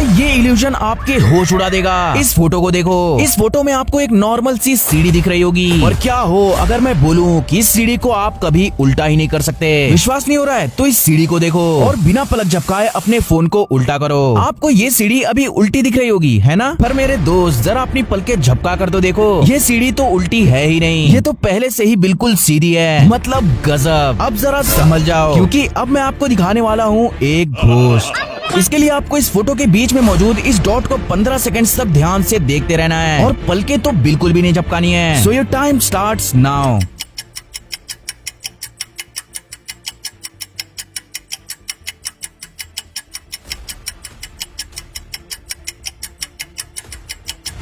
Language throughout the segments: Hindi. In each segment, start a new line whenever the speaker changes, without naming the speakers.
भाई ये इल्यूजन आपके होश उड़ा देगा। इस फोटो को देखो, इस फोटो में आपको एक नॉर्मल सी सीढ़ी दिख रही होगी, और क्या हो अगर मैं बोलूं कि इस सीढ़ी को आप कभी उल्टा ही नहीं कर सकते। विश्वास नहीं हो रहा है तो इस सीढ़ी को देखो और बिना पलक झपकाए अपने फोन को उल्टा करो। आपको ये सीढ़ी अभी उल्टी दिख रही होगी, है ना? पर मेरे दोस्त जरा अपनी पलकें झपका कर तो देखो, ये सीढ़ी तो उल्टी है ही नहीं, ये तो पहले से ही बिल्कुल सीधी है। मतलब गजब। अब जरा समझ जाओ, क्योंकि अब मैं आपको दिखाने वाला हूँ एक घोस्ट। इसके लिए आपको इस फोटो के बीच में मौजूद इस डॉट को 15 सेकंड्स तक ध्यान से देखते रहना है और पलकें तो बिल्कुल भी नहीं झपकानी है। So your time starts now.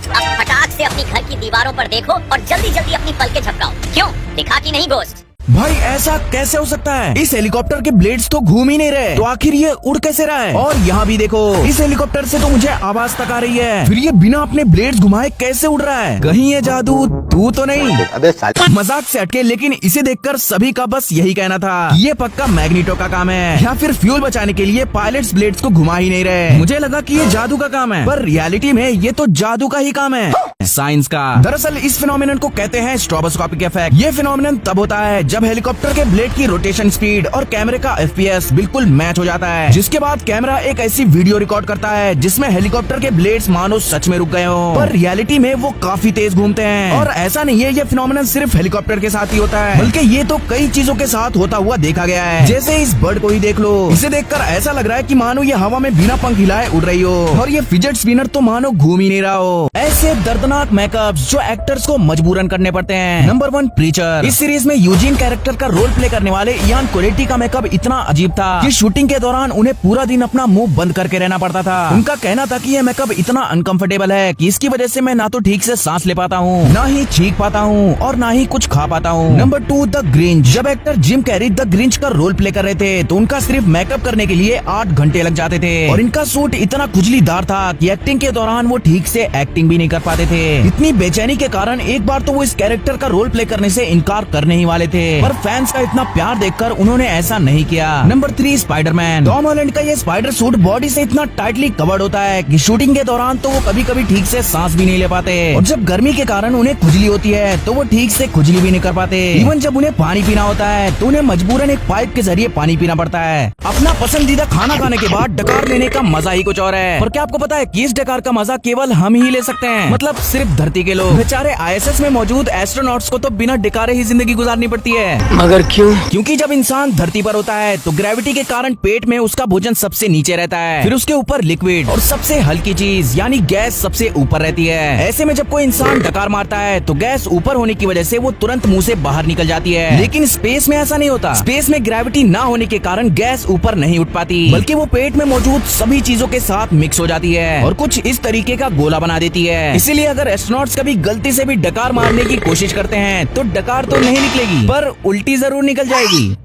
अब फटाक से अपनी घर की दीवारों पर देखो और जल्दी जल्दी अपनी पलकें झपकाओ। क्यों, दिखा कि नहीं घोस्ट?
भाई ऐसा कैसे हो सकता है? इस हेलीकॉप्टर के ब्लेड्स तो घूम ही नहीं रहे, तो आखिर ये उड़ कैसे रहा है? और यहाँ भी देखो, इस हेलीकॉप्टर से तो मुझे आवाज तक आ रही है, फिर ये बिना अपने ब्लेड्स घुमाए कैसे उड़ रहा है? कहीं ये जादू तू तो नहीं?
अबे साले।
मजाक से हटके, लेकिन इसे देखकर सभी का बस यही कहना था कि ये पक्का मैग्नेटो का काम है, या फिर फ्यूल बचाने के लिए पायलट्स ब्लेड्स को घुमा ही नहीं रहे। मुझे लगा कि ये जादू का काम है, पर रियलिटी में ये तो जादू का ही काम है, साइंस का। दरअसल इस फिनोमिनन को कहते हैं स्ट्रोबोस्कोपिक इफेक्ट। ये फिनोमिनन तब होता है जब हेलीकॉप्टर के ब्लेड की रोटेशन स्पीड और कैमरे का FPS बिल्कुल मैच हो जाता है, जिसके बाद कैमरा एक ऐसी वीडियो रिकॉर्ड करता है जिसमें हेलीकॉप्टर के ब्लेड्स मानो सच में रुक गए हों, पर रियलिटी में वो काफी तेज घूमते हैं। और ऐसा नहीं है ये फिनोमिनन सिर्फ हेलीकॉप्टर के साथ ही होता है, बल्कि ये तो कई चीजों के साथ होता हुआ देखा गया है। जैसे इस बर्ड को ही देख लो, इसे देखकर ऐसा लग रहा है कि मानो ये हवा में बिना पंख हिलाए उड़ रही हो, और ये फिजेट स्पिनर तो मानो घूम ही नहीं रहा हो। ऐसे दर्दनाक मेकअप्स जो एक्टर्स को मजबूरन करने पड़ते हैं। Number 1 preacher. इस सीरीज में यूजीन कैरेक्टर का रोल प्ले करने वाले इयान कोलेटी का मेकअप इतना अजीब था कि शूटिंग के दौरान उन्हें पूरा दिन अपना मुंह बंद करके रहना पड़ता था। उनका कहना था कि ये मेकअप इतना अनकंफर्टेबल है कि इसकी वजह से मैं ना तो ठीक से सांस ले पाता हूँ, ना ही छींक पाता हूँ, और ना ही कुछ खा पाता हूँ। Number 2 the Grinch. जब actor Jim Carrey the Grinch का रोल प्ले कर रहे थे तो उनका सिर्फ मेकअप करने के लिए 8 घंटे लग जाते थे, और इनका सूट इतना खुजलीदार था कि एक्टिंग के दौरान वो ठीक से एक्टिंग भी नहीं कर पाते थे। इतनी बेचैनी के कारण एक बार तो वो इस कैरेक्टर का रोल प्ले करने से इनकार करने ही वाले थे, पर फैंस का इतना प्यार देखकर उन्होंने ऐसा नहीं किया। Number 3 Spiderman. टॉम हॉलैंड का ये स्पाइडर सूट बॉडी से इतना टाइटली कवर्ड होता है कि शूटिंग के दौरान तो वो कभी कभी ठीक से सांस भी नहीं ले पाते, और जब गर्मी के कारण उन्हें खुजली होती है तो वो ठीक से खुजली भी नहीं कर पाते। इवन जब उन्हें पानी पीना होता है तो उन्हें मजबूरन एक पाइप के जरिए पानी पीना पड़ता है। अपना पसंदीदा खाना खाने के बाद डकार लेने का मजा ही कुछ और है। और क्या आपको पता है कि इस डकार का मजा केवल हम ही ले सकते हैं, मतलब सिर्फ धरती के लोग। बेचारे ISS में मौजूद एस्ट्रोनॉट्स को तो बिना डकारे ही जिंदगी गुजारनी पड़ती है।
मगर क्यों?
क्योंकि जब इंसान धरती पर होता है तो ग्रेविटी के कारण पेट में उसका भोजन सबसे नीचे रहता है, फिर उसके ऊपर लिक्विड और सबसे हल्की चीज यानी गैस सबसे ऊपर रहती है। ऐसे में जब कोई इंसान डकार मारता है तो गैस ऊपर होने की वजह से वो तुरंत मुंह से बाहर निकल जाती है, लेकिन स्पेस में ऐसा नहीं होता। स्पेस में ग्रेविटी ना होने के कारण गैस ऊपर नहीं उठ पाती, बल्कि वो पेट में मौजूद सभी चीजों के साथ मिक्स हो जाती है और कुछ इस तरीके का गोला बना देती है। इसीलिए अगर एस्ट्रोनॉट्स कभी गलती से भी डकार मारने की कोशिश करते हैं तो डकार तो नहीं निकलेगी, पर उल्टी जरूर निकल जाएगी।